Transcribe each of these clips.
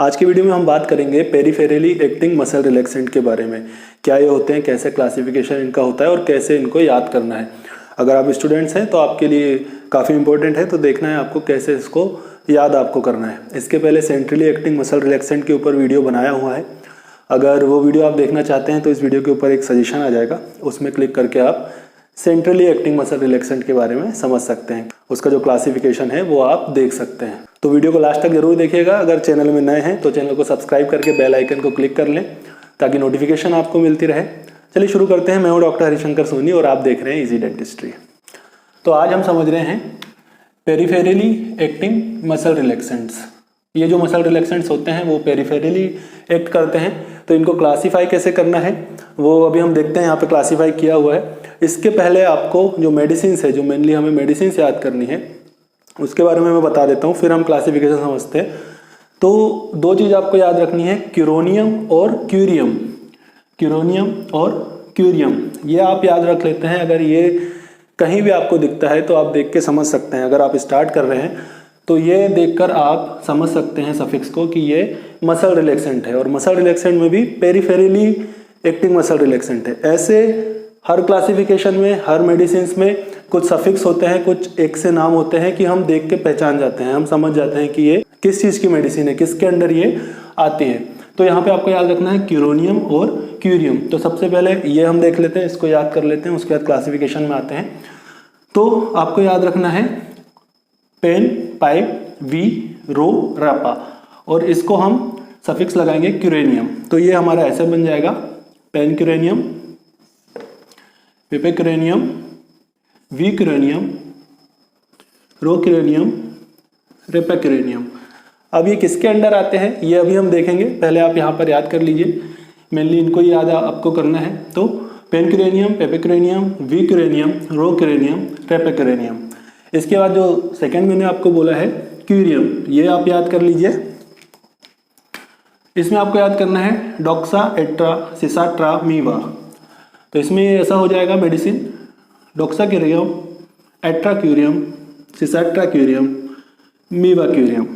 आज की वीडियो में हम बात करेंगे पेरिफेरली एक्टिंग मसल रिलैक्सेंट के बारे में। क्या ये होते हैं, कैसे क्लासिफिकेशन इनका होता है और कैसे इनको याद करना है। अगर आप स्टूडेंट्स हैं तो आपके लिए काफ़ी इंपॉर्टेंट है, तो देखना है आपको कैसे इसको याद आपको करना है। इसके पहले सेंट्रली एक्टिंग मसल रिलैक्सेंट के ऊपर वीडियो बनाया हुआ है। अगर वो वीडियो आप देखना चाहते हैं तो इस वीडियो के ऊपर एक सजेशन आ जाएगा, उसमें क्लिक करके आप सेंट्रली एक्टिंग मसल रिलैक्सेंट के बारे में समझ सकते हैं। उसका जो क्लासिफिकेशन है वो आप देख सकते हैं। तो वीडियो को लास्ट तक जरूर देखिएगा। अगर चैनल में नए हैं तो चैनल को सब्सक्राइब करके बेल आइकन को क्लिक कर लें ताकि नोटिफिकेशन आपको मिलती रहे। चलिए शुरू करते हैं। मैं हूँ डॉक्टर हरिशंकर सोनी और आप देख रहे हैं इजी डेंटिस्ट्री। तो आज हम समझ रहे हैं पेरिफेरली एक्टिंग मसल रिलैक्सेंट्स। ये जो मसल रिलैक्सेंट्स होते हैं वो पेरिफेरली एक्ट करते हैं, तो इनको क्लासीफाई कैसे करना है वो अभी हम देखते हैं। यहाँ पे क्लासीफाई किया हुआ है। इसके पहले आपको जो मेडिसिन है, जो मेनली हमें मेडिसिन याद करनी है, उसके बारे में मैं बता देता हूँ, फिर हम क्लासिफिकेशन समझते हैं। तो दो चीज़ आपको याद रखनी है, क्यूरोनियम और क्यूरियम। क्यूरोनियम और क्यूरियम ये आप याद रख लेते हैं। अगर ये कहीं भी आपको दिखता है तो आप देख के समझ सकते हैं। अगर आप स्टार्ट कर रहे हैं तो ये देखकर आप समझ सकते हैं सफिक्स को कि ये मसल रिलैक्सेंट है। और मसल रिलैक्सेंट में भी पेरिफेरली एक्टिंग मसल रिलैक्सेंट है। ऐसे हर क्लासिफिकेशन में, हर मेडिसिन में कुछ सफिक्स होते हैं, कुछ एक से नाम होते हैं कि हम देख के पहचान जाते हैं, हम समझ जाते हैं कि ये किस चीज़ की मेडिसिन है, किसके अंडर ये आती है। तो यहाँ पे आपको याद रखना है क्यूरोनियम और क्यूरियम। तो सबसे पहले ये हम देख लेते हैं, इसको याद कर लेते हैं, उसके बाद क्लासिफिकेशन में आते हैं। तो आपको याद रखना है पेन, पाइप, वी, रो, रापा, और इसको हम सफिक्स लगाएंगे क्यूरेनियम। तो ये हमारा ऐसे बन जाएगा, पेन क्यूरेनियम, पिपे क्यूरेनियम, वी क्यूरेनियम, रो क्यूरेनियम, रेपे क्यूरेनियम। अब ये किसके अंडर आते हैं ये अभी हम देखेंगे। पहले आप यहाँ पर याद कर लीजिए, मेनली इनको याद आपको करना है। तो पेन क्यूरेनियम, पेपे क्यूरेनियम, वी क्यूरेनियम, रो क्यूरेनियम, रेपे क्यूरेनियम। इसके बाद जो सेकंड मैंने आपको बोला है क्यूरियम, ये आप याद कर लीजिए। इसमें आपको याद करना है डॉक्सा, एट्रा, सिसाट्रा, मीवा। तो इसमें ऐसा हो जाएगा मेडिसिन डॉक्सा क्यूरियम, एट्रा क्यूरियम, सिसाट्रा क्यूरियम, मीवा क्यूरियम।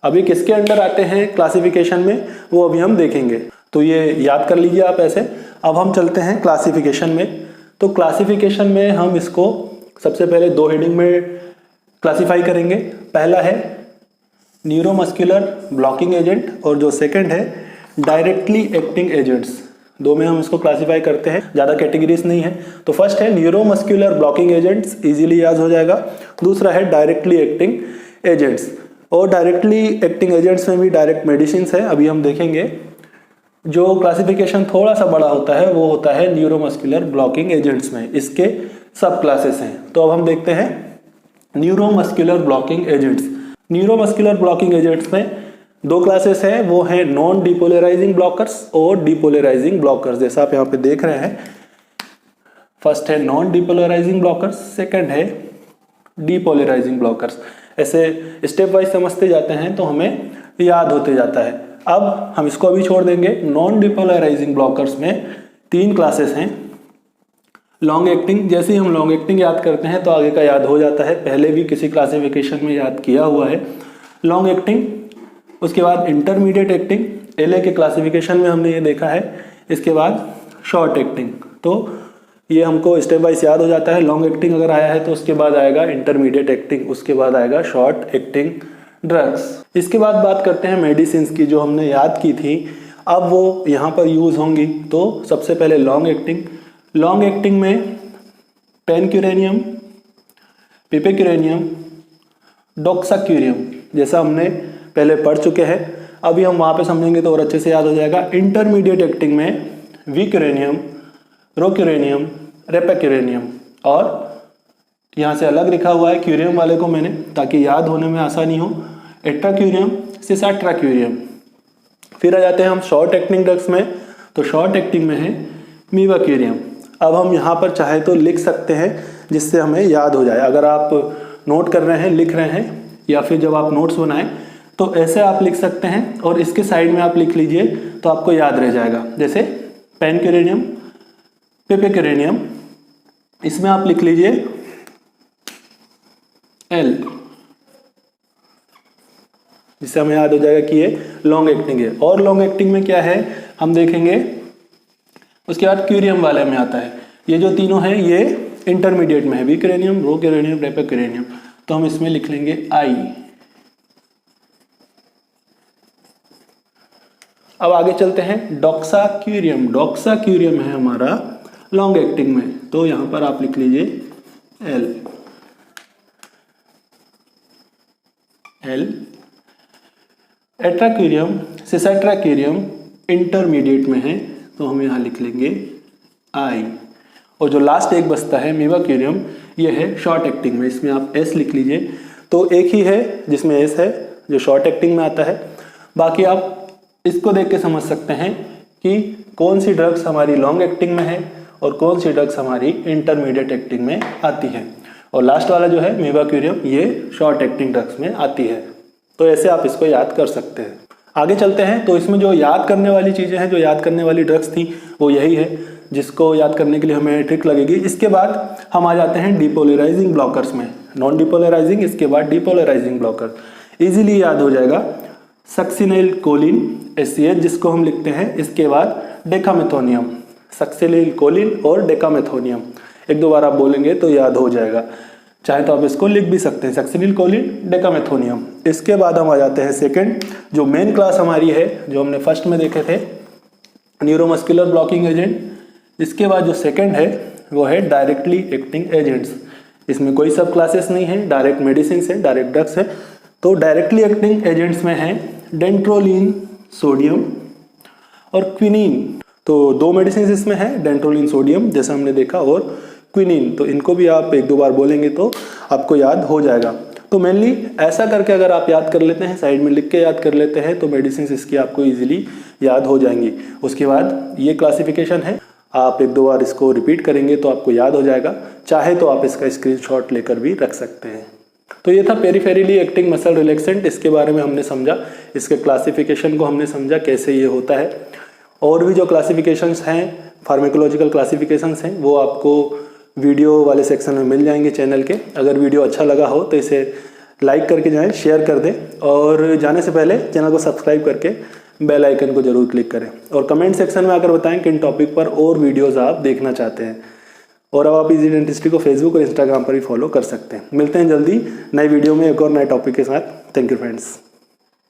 अभी किसके अंडर आते हैं क्लासिफिकेशन में वो अभी हम देखेंगे। तो ये याद कर लीजिए आप ऐसे। अब हम चलते हैं क्लासिफिकेशन में। तो क्लासिफिकेशन में हम इसको सबसे पहले दो हेडिंग में क्लासिफाई करेंगे। पहला है न्यूरोमस्कुलर ब्लॉकिंग एजेंट और जो सेकंड है डायरेक्टली एक्टिंग एजेंट्स। दो में हम इसको क्लासिफाई करते हैं, ज़्यादा कैटेगरीज नहीं है। तो फर्स्ट है न्यूरोमस्कुलर ब्लॉकिंग एजेंट्स, इजीली याद हो जाएगा। दूसरा है डायरेक्टली एक्टिंग एजेंट्स, और डायरेक्टली एक्टिंग एजेंट्स में भी डायरेक्ट मेडिसिन है, अभी हम देखेंगे। जो क्लासिफिकेशन थोड़ा सा बड़ा होता है वो होता है न्यूरोमस्कुलर ब्लॉकिंग एजेंट्स में, इसके सब क्लासेस हैं। तो अब हम देखते हैं neuromuscular blocking agents. Neuromuscular blocking agents में दो क्लासेस हैं, वो है नॉन डिपोलराइजिंग ब्लॉकर्स और डिपोलराइजिंग ब्लॉकर्स। जैसा आप यहाँ पे देख रहे हैं, फर्स्ट है नॉन डिपोलराइजिंग ब्लॉकर्स, सेकंड है डिपोलराइजिंग ब्लॉकर्स। ऐसे स्टेप वाइज समझते जाते हैं तो हमें याद होते जाता है। अब हम इसको अभी छोड़ देंगे। नॉन डिपोलराइजिंग ब्लॉकर्स में तीन क्लासेस हैं। लॉन्ग एक्टिंग, जैसे ही हम लॉन्ग एक्टिंग याद करते हैं तो आगे का याद हो जाता है, पहले भी किसी क्लासिफिकेशन में याद किया हुआ है लॉन्ग एक्टिंग। उसके बाद इंटरमीडिएट एक्टिंग, एलए के क्लासिफिकेशन में हमने ये देखा है। इसके बाद शॉर्ट एक्टिंग, तो ये हमको स्टेप वाइज याद हो जाता है। लॉन्ग एक्टिंग अगर आया है तो उसके बाद आएगा इंटरमीडिएट एक्टिंग, उसके बाद आएगा शॉर्ट एक्टिंग ड्रग्स। इसके बाद बात करते हैं मेडिसिन की, जो हमने याद की थी अब वो यहाँ पर यूज होंगी। तो सबसे पहले लॉन्ग एक्टिंग। लॉन्ग एक्टिंग में पेन क्यूरेनियम, पिपे क्यूरेनियम, डॉक्साक्यूरियम, जैसा हमने पहले पढ़ चुके हैं। अभी हम वहाँ पे समझेंगे तो और अच्छे से याद हो जाएगा। इंटरमीडिएट एक्टिंग में वी क्यूरेनियम, रो क्यूरेनियम, रेपे क्यूरेनियम, और यहाँ से अलग लिखा हुआ है क्यूरियम वाले को मैंने, ताकि याद होने में आसानी हो, एट्रा क्यूरियम, सिसाट्रा क्यूरियम। फिर आ जाते हैं हम शॉर्ट एक्टिंग ड्रग्स में। तो शॉर्ट एक्टिंग में है मीवा क्यूरियम। अब हम यहाँ पर चाहे तो लिख सकते हैं जिससे हमें याद हो जाए। अगर आप नोट कर रहे हैं, लिख रहे हैं, या फिर जब आप नोट्स बनाएं तो ऐसे आप लिख सकते हैं और इसके साइड में आप लिख लीजिए तो आपको याद रह जाएगा। जैसे पेन क्यूरेनियम, पेपे क्यूरेनियम, इसमें आप लिख लीजिए एल। जिससे हमें याद हो जाएगा कि ये लॉन्ग एक्टिंग है। और लॉन्ग एक्टिंग में क्या है हम देखेंगे। उसके बाद क्यूरियम वाले में आता है, ये जो तीनों है ये इंटरमीडिएट में है, विकेरेनियम, रोकेरेनियम, रेपेकेरेनियम। तो हम इसमें लिख लेंगे आई। अब आगे चलते हैं डॉक्साक्यूरियम। डॉक्साक्यूरियम है हमारा लॉन्ग एक्टिंग में, तो यहां पर आप लिख लीजिए एल। एट्राक्यूरियम, सिसैट्राक्यूरियम इंटरमीडिएट में है, तो हम यहां लिख लेंगे आई। और जो लास्ट एक बचता है मीवाक्यूरियम, ये है शॉर्ट एक्टिंग में, इसमें आप एस लिख लीजिए। तो एक ही है जिसमें एस है जो शॉर्ट एक्टिंग में आता है। बाकी आप इसको देख के समझ सकते हैं कि कौन सी ड्रग्स हमारी लॉन्ग एक्टिंग में है और कौन सी ड्रग्स हमारी इंटरमीडिएट एक्टिंग में आती है। और लास्ट वाला जो है मीवाक्यूरियम, ये शॉर्ट एक्टिंग ड्रग्स में आती है। तो ऐसे आप इसको याद कर सकते हैं। आगे चलते हैं, तो इसमें जो याद करने वाली चीज़ें हैं, जो याद करने वाली ड्रग्स थी वो यही है, जिसको याद करने के लिए हमें ट्रिक लगेगी। इसके बाद हम आ जाते हैं डिपोलराइजिंग ब्लॉकर्स में। नॉन डिपोलराइजिंग, इसके बाद डिपोलराइजिंग ब्लॉकर। इजीली याद हो जाएगा सक्सिनिल कोलिन HCl, जिसको हम लिखते हैं। इसके बाद डेकामेथोनियम, सक्सिनिल कोलिन और डेकामेथोनियम। एक दो बार आप बोलेंगे तो याद हो जाएगा, चाहे तो आप इसको लिख भी सकते हैं, सक्सिनिल कोलिन डेकामेथोनियम। इसके बाद हम आ जाते हैं सेकंड, जो मेन क्लास हमारी है, जो हमने फर्स्ट में देखे थे, न्यूरोमस्कुलर ब्लॉकिंग एजेंट। इसके बाद जो सेकंड है वो है डायरेक्टली एक्टिंग एजेंट्स। इसमें कोई सब क्लासेस नहीं है, डायरेक्ट मेडिसिन है, डायरेक्ट ड्रग्स है। तो डायरेक्टली एक्टिंग एजेंट्स में है डेंट्रोलिन सोडियम और क्विनीन। तो दो मेडिसिन इसमें है, डेंट्रोलिन सोडियम जैसा हमने देखा, और क्विनीन। तो इनको भी आप एक दो बार बोलेंगे तो आपको याद हो जाएगा। तो मेनली ऐसा करके अगर आप याद कर लेते हैं, साइड में लिख के याद कर लेते हैं, तो मेडिसिन इसकी आपको इजीली याद हो जाएंगी। उसके बाद ये क्लासिफिकेशन है, आप एक दो बार इसको रिपीट करेंगे तो आपको याद हो जाएगा। चाहे तो आप इसका स्क्रीनशॉट लेकर भी रख सकते हैं। तो ये था पेरिफेरली एक्टिंग मसल रिलैक्सेंट। इसके बारे में हमने समझा, इसके क्लासिफिकेशन को हमने समझा कैसे ये होता है। और भी जो क्लासिफिकेशंस हैं, फार्माकोलॉजिकल क्लासिफिकेशंस हैं, वो आपको वीडियो वाले सेक्शन में मिल जाएंगे चैनल के। अगर वीडियो अच्छा लगा हो तो इसे लाइक करके जाएं, शेयर कर दें, और जाने से पहले चैनल को सब्सक्राइब करके बेल आइकन को जरूर क्लिक करें। और कमेंट सेक्शन में आकर बताएं किन टॉपिक पर और वीडियोस आप देखना चाहते हैं। और अब आप इजी डेंटिस्ट्री को फेसबुक और इंस्टाग्राम पर भी फॉलो कर सकते हैं। मिलते हैं जल्दी नई वीडियो में एक और नए टॉपिक के साथ। Thank you friends.